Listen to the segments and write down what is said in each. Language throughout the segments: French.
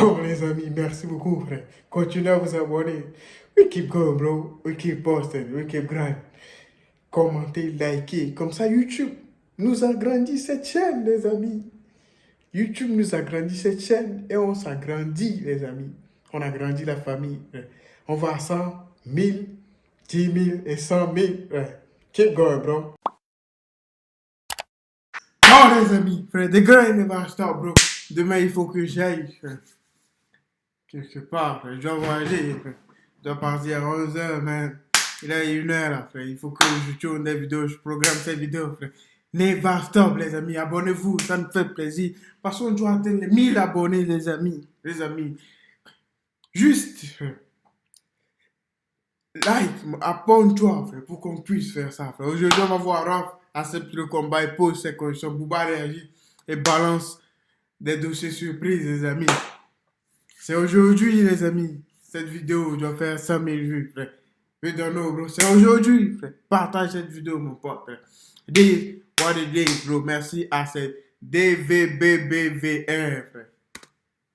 Bon, les amis, merci beaucoup, frère. Continuez à vous abonner. We keep going, bro. We keep posting. We keep grind. Commentez, likez. Comme ça, YouTube nous a grandi cette chaîne, les amis. YouTube nous a grandi cette chaîne et on s'agrandit, les amis. On a grandi la famille. On va à 100, 1000, 10 000 et 100 000. Keep going, bro. Oh, les amis, frère, the grind never stop, bro. Demain, il faut que j'aille, frère. Quelque part, frère. Je dois voyager, frère. Je dois partir à 11h, man. Il est 1h, là, frère. Il faut que je tourne des vidéos, je programme ces vidéos, frère. Never stop, les amis. Abonnez-vous, ça nous fait plaisir. Parce qu'on doit atteindre les 1000 abonnés, les amis. Les amis. Juste, frère. Like, abonne-toi, frère, pour qu'on puisse faire ça, frère. Aujourd'hui, on va voir Raph accepte le combat et pose ses conditions. Booba réagit et balance des dossiers surprises, les amis. C'est aujourd'hui, les amis. Cette vidéo doit faire 100 000 vues, frère. We don't know, bro. C'est aujourd'hui, frère. Partage cette vidéo, mon pote, frère. Dis, what it is, bro. Merci à cette DVBBVR, frère.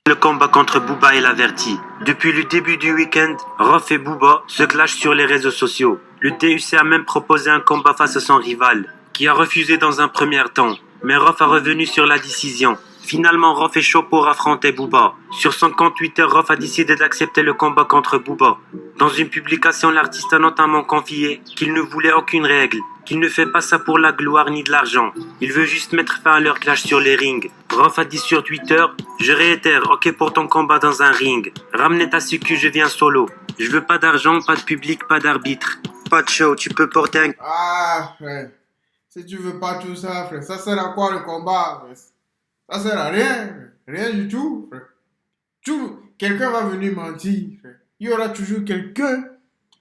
Le combat contre Booba est l'averti. Depuis le début du week-end, Rof et Booba se clashent sur les réseaux sociaux. Le TUC a même proposé un combat face à son rival, qui a refusé dans un premier temps. Mais Rof a revenu sur la décision. Finalement, Rof est chaud pour affronter Booba. Sur son compte Twitter, Rof a décidé d'accepter le combat contre Booba. Dans une publication, l'artiste a notamment confié qu'il ne voulait aucune règle, qu'il ne fait pas ça pour la gloire ni de l'argent. Il veut juste mettre fin à leur clash sur les rings. Rof a dit sur Twitter, je réitère, ok pour ton combat dans un ring. Ramenez ta sécu, je viens solo. Je veux pas d'argent, pas de public, pas d'arbitre. Pas de show, tu peux porter un... Ah, frère. Si tu veux pas tout ça, frère, ça sert à quoi le combat, frère? Ça sert à rien, frère. Rien du tout, frère. Quelqu'un va venir mentir, frère. Il y aura toujours quelqu'un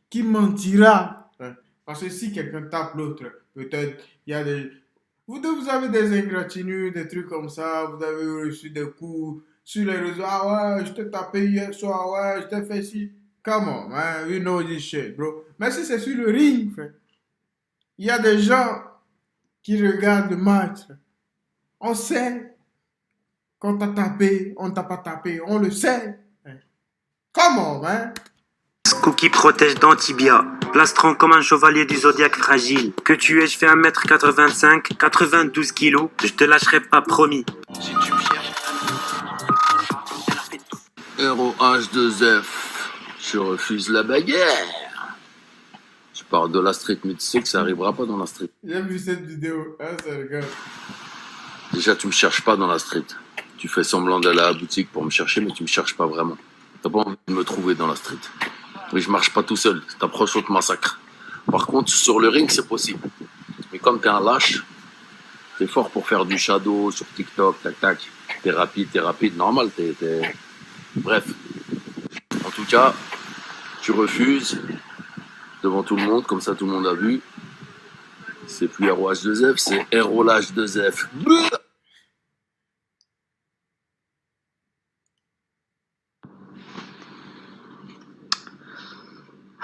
qui mentira, frère. Parce que si quelqu'un tape l'autre, peut-être il y a des... Vous avez des ingratitudes, des trucs comme ça, vous avez reçu des coups sur les réseaux. Ah ouais, je t'ai tapé hier soir, ouais, je t'ai fait ci. Come on, man, we know this shit, bro. Mais si c'est sur le ring, frère, il y a des gens qui regardent le match. On sait qu'on t'a tapé, on t'a pas tapé, on le sait. Come on, man. Cookie protège d'Antibia. Plastron comme un chevalier du zodiaque fragile. Que tu es, je fais 1m85, 92 kilos. Je te lâcherai pas, promis. Si tu me cherches. ROH2F. Je refuse la bagarre. Je parle de la street, mais tu sais que ça arrivera pas dans la street. J'ai vu cette vidéo, hein, ça regarde. Déjà, tu me cherches pas dans la street. Tu fais semblant d'aller à la boutique pour me chercher, mais tu me cherches pas vraiment. T'as pas envie de me trouver dans la street. Mais je marche pas tout seul. T'approches, on te massacre. Par contre, sur le ring, c'est possible. Mais comme t'es un lâche, t'es fort pour faire du shadow sur TikTok, tac tac. T'es rapide, normal. Bref. En tout cas, tu refuses devant tout le monde, comme ça tout le monde a vu. C'est plus ROH2F, c'est ROH2F.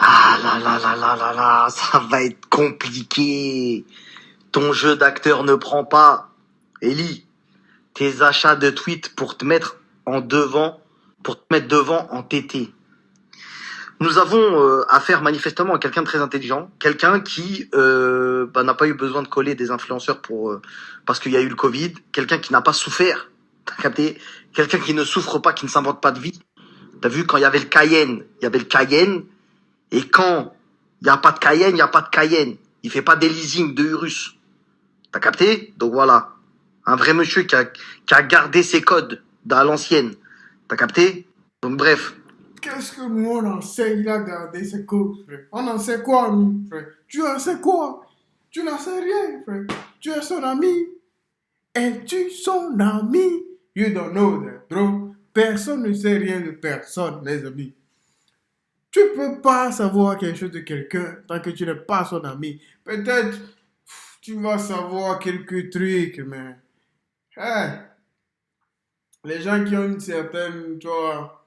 Ah là là là là là là, ça va être compliqué. Ton jeu d'acteur ne prend pas. Ellie, tes achats de tweets pour te mettre devant en TT. Nous avons affaire manifestement à quelqu'un de très intelligent, quelqu'un qui n'a pas eu besoin de coller des influenceurs parce qu'il y a eu le Covid, quelqu'un qui n'a pas souffert, t'as capté? Quelqu'un qui ne souffre pas, qui ne s'invente pas de vie. T'as vu, quand il y avait le Cayenne, et quand il n'y a pas de Cayenne, il n'y a pas de Cayenne. Il fait pas des leasing de Urus. T'as capté? Donc voilà. Un vrai monsieur qui a gardé ses codes à l'ancienne. T'as capté? Donc bref. Qu'est-ce que nous on en sait? Il a gardé ses codes, frère. On en sait quoi, nous, frère? Tu en sais quoi? Tu n'en sais rien, frère. Tu es son ami. Es-tu son ami? You don't know that, bro. Personne ne sait rien de personne, les amis. Tu peux pas savoir quelque chose de quelqu'un tant que tu n'es pas son ami. Peut-être tu vas savoir quelques trucs, mais les gens qui ont une certaine, toi,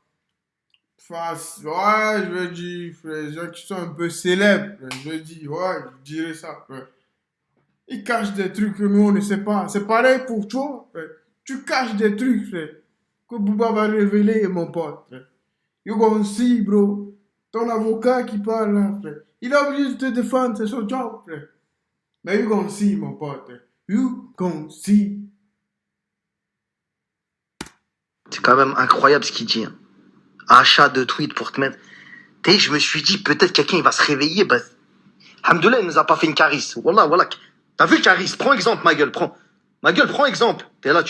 face, ouais, je veux dire, les gens qui sont un peu célèbres, je dis, ouais, je dirais ça. Ouais. Ils cachent des trucs que nous on ne sait pas. C'est pareil pour toi. Ouais. Tu caches des trucs, frère. que Booba va révéler, mon pote, frère. You gonna see, bro. Ton avocat qui parle là, frère. Il est obligé de te défendre, c'est son job, frère. Mais you gonna see, mon pote. You gonna see. C'est quand même incroyable ce qu'il dit. Hein. Achat de tweets pour te mettre. Tu je me suis dit, peut-être quelqu'un il va se réveiller. Bah, Alhamdoulilah, il nous a pas fait une carisse. Wallah, voilà. T'as vu Caris? Prends exemple, ma gueule. Ma gueule, prends exemple. T'es là,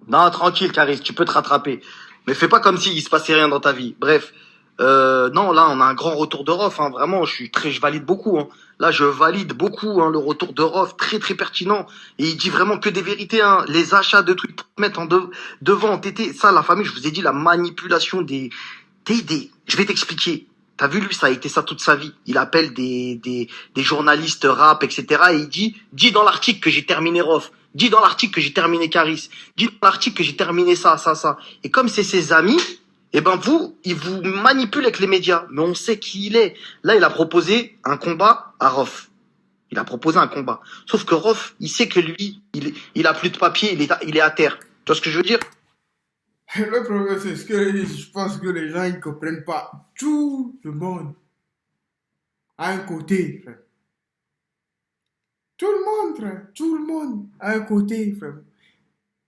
Non, tranquille, Caris, tu peux te rattraper. Mais fais pas comme s'il se passait rien dans ta vie. Bref. Non, là, on a un grand retour de Rof. Hein. Vraiment, je valide beaucoup. Hein. Là, je valide beaucoup le retour de Rof. Très, très pertinent. Et il dit vraiment que des vérités. Hein. Les achats de trucs pour te mettre devant. Tété. Ça, la famille, je vous ai dit, la manipulation des... Je vais t'expliquer. T'as vu, lui, ça a été ça toute sa vie. Il appelle des journalistes rap, etc. Et il dis dans l'article que j'ai terminé Rof. Dis dans l'article que j'ai terminé Caris. Dis dans l'article que j'ai terminé ça. Et comme c'est ses amis, eh ben il vous manipule avec les médias. Mais on sait qui il est. Là, il a proposé un combat à Rof. Il a proposé un combat. Sauf que Rof, il sait que lui, il a plus de papier, il est à terre. Tu vois ce que je veux dire? Le problème, c'est ce que je pense que les gens ne comprennent pas. Tout le monde a un côté, frère. Tout le monde, frère. Tout le monde a un côté, frère.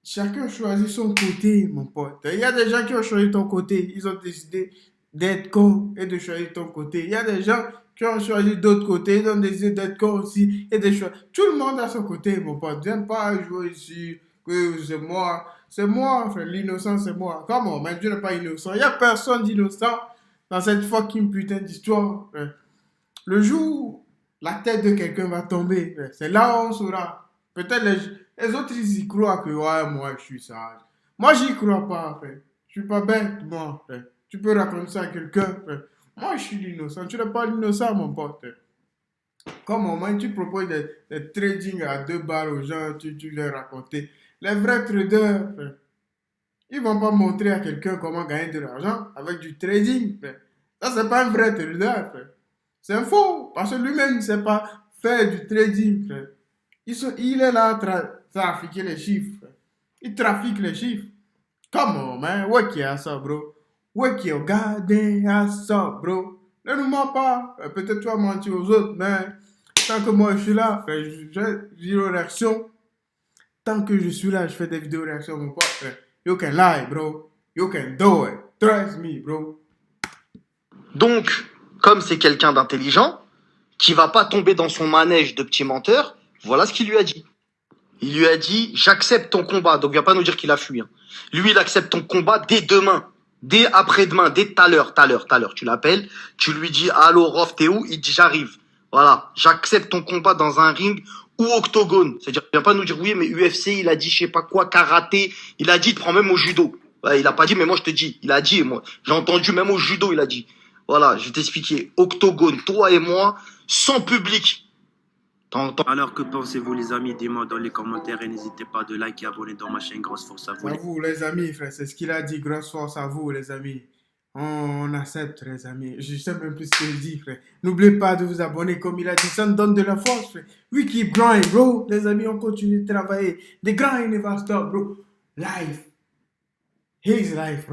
Chacun choisit son côté, mon pote. Il y a des gens qui ont choisi ton côté. Ils ont décidé d'être con et de choisir ton côté. Il y a des gens qui ont choisi d'autres côtés. Ils ont décidé d'être con aussi et de choisir. Tout le monde a son côté, mon pote. Viens pas jouer ici que c'est moi. C'est moi, frère. L'innocent, c'est moi. Comment? Mais Dieu n'est pas innocent. Il n'y a personne d'innocent dans cette fucking putain d'histoire, frère. Le jour où la tête de quelqu'un va tomber, frère, c'est là où on saura. Peut-être les autres, ils y croient que, ouais, moi, je suis sage. Moi, j'y crois pas, frère. Je suis pas bête, moi, frère. Tu peux raconter ça à quelqu'un, frère. Moi, je suis l'innocent. Tu n'es pas l'innocent, mon pote, frère. Comme au moins, tu proposes des trading à 2 balles aux gens, tu leur racontes. Les vrais traders, frère, ils vont pas montrer à quelqu'un comment gagner de l'argent avec du trading, frère. Ça, c'est pas un vrai trader, frère. C'est un faux, parce que lui-même ne sait pas faire du trading, frère. Il est là à trafiquer les chiffres, frère. Il trafique les chiffres. Come on, man. Ouais, qui a ça, bro. Ouais, qui a gardé à ça, bro. Ne nous mens pas. Peut-être tu vas mentir aux autres, mais tant que moi je suis là, j'ai vidéo réaction. Tant que je suis là, je fais des vidéos réactions, mon pote, frère. You can lie, bro. You can do it. Trust me, bro. Donc, comme c'est quelqu'un d'intelligent, qui va pas tomber dans son manège de petit menteur, voilà ce qu'il lui a dit. Il lui a dit, j'accepte ton combat. Donc, il va pas nous dire qu'il a fui. Hein. Lui, il accepte ton combat dès demain, dès après-demain, dès tout à l'heure. Tu l'appelles, tu lui dis, allô, Rof, t'es où? Il dit, j'arrive. Voilà, j'accepte ton combat dans un ring ou octogone. C'est-à-dire, il vient pas nous dire, oui, mais UFC, il a dit, je sais pas quoi, karaté. Il a dit, il te prend même au judo. Ouais, il a pas dit, mais moi, je te dis. Il a dit, moi, j'ai entendu même au judo, il a dit. Voilà, je vais t'expliquer. Octogone, toi et moi, sans public. Alors que pensez-vous les amis? Dis-moi dans les commentaires et n'hésitez pas de liker et abonner dans ma chaîne. Grosse force à vous. À vous les amis, frère, c'est ce qu'il a dit. Grosse force à vous les amis. On accepte les amis. Je sais même plus ce qu'il dit, frère. N'oubliez pas de vous abonner comme il a dit. Ça nous donne de la force, frère. We keep grind, bro. Les amis, on continue de travailler. The grind never stop, bro. Life. His life, bro.